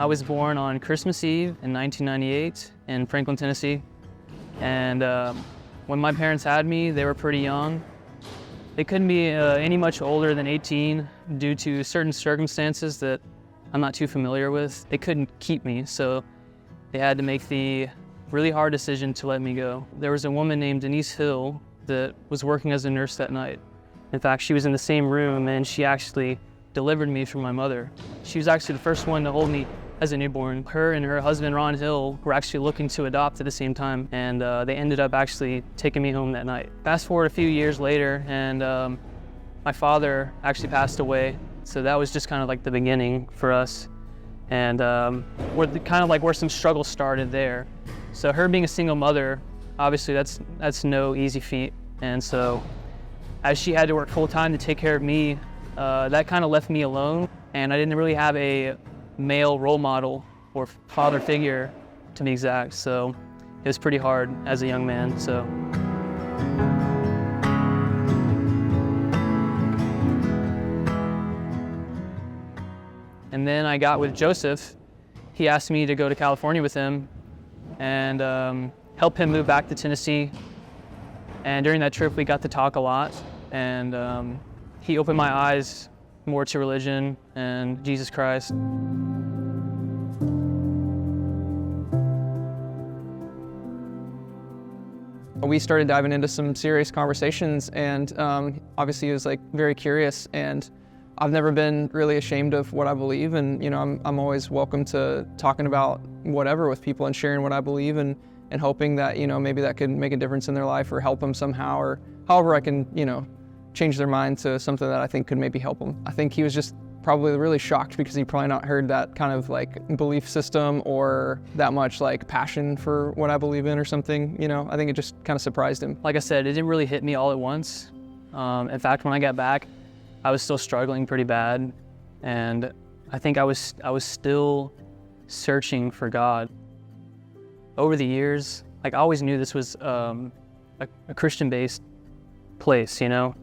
I was born on Christmas Eve in 1998 in Franklin, Tennessee. And when my parents had me, they were pretty young. They couldn't be any much older than 18 due to certain circumstances that I'm not too familiar with. They couldn't keep me, so they had to make the really hard decision to let me go. There was a woman named Denise Hill that was working as a nurse that night. In fact, she was in the same room and she actually delivered me from my mother. She was actually the first one to hold me as a newborn. Her and her husband, Ron Hill, were actually looking to adopt at the same time, and they ended up actually taking me home that night. Fast forward a few years later, and my father actually passed away, so that was just kind of like the beginning for us. And kind of like where some struggle started there. So her being a single mother, obviously that's no easy feat. And so as she had to work full time to take care of me, that kind of left me alone. And I didn't really have a male role model or father figure, to be exact. So it was pretty hard as a young man. So. And then I got with Joseph. He asked me to go to California with him and help him move back to Tennessee. And during that trip, we got to talk a lot. And he opened my eyes more to religion and Jesus Christ. We started diving into some serious conversations, and obviously he was like very curious, and I've never been really ashamed of what I believe, and you know, I'm always welcome to talking about whatever with people and sharing what I believe, and hoping that, you know, maybe that could make a difference in their life or help them somehow, or however I can, you know, change their mind to something that I think could maybe help them. I think he was just probably really shocked because he probably not heard that kind of like belief system or that much like passion for what I believe in or something, you know. I think it just kind of surprised him. Like I said, it didn't really hit me all at once. In fact, when I got back, I was still struggling pretty bad, and I think I was still searching for God. Over the years, like I always knew this was a Christian-based place, you know,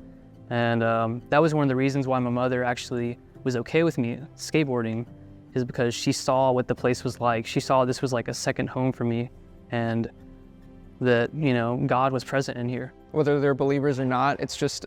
and that was one of the reasons why my mother actually was okay with me skateboarding, is because she saw what the place was like. She saw this was like a second home for me, and that, you know, God was present in here. Whether they're believers or not, it's just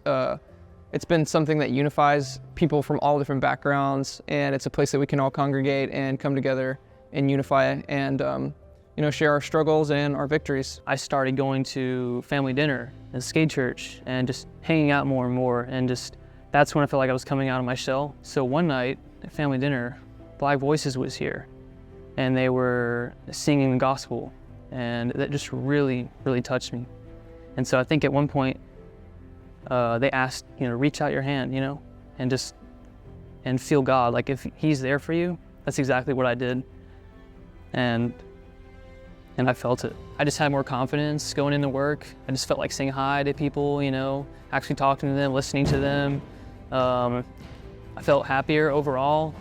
it's been something that unifies people from all different backgrounds, and it's a place that we can all congregate and come together and unify and you know, share our struggles and our victories. I started going to family dinner and skate church and just hanging out more and more, and just that's when I felt like I was coming out of my shell. So one night at family dinner, Black Voices was here, and they were singing the gospel, and that just really, really touched me. And so I think at one point they asked, you know, reach out your hand, you know, and feel God. Like if He's there for you, that's exactly what I did. And I felt it. I just had more confidence going into work. I just felt like saying hi to people, you know, actually talking to them, listening to them. I felt happier overall.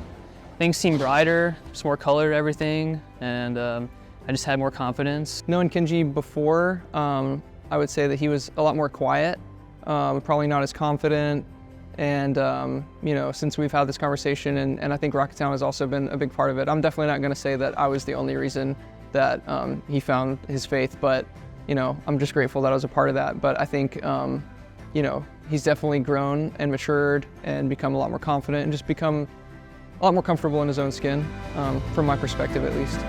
Things seemed brighter, just more color to everything, and I just had more confidence. Knowing Kenji before, I would say that he was a lot more quiet, probably not as confident, and you know, since we've had this conversation, and I think Rocketown has also been a big part of it. I'm definitely not going to say that I was the only reason that he found his faith, but you know, I'm just grateful that I was a part of that. But I think you know, he's definitely grown and matured and become a lot more confident and just become a lot more comfortable in his own skin, from my perspective at least.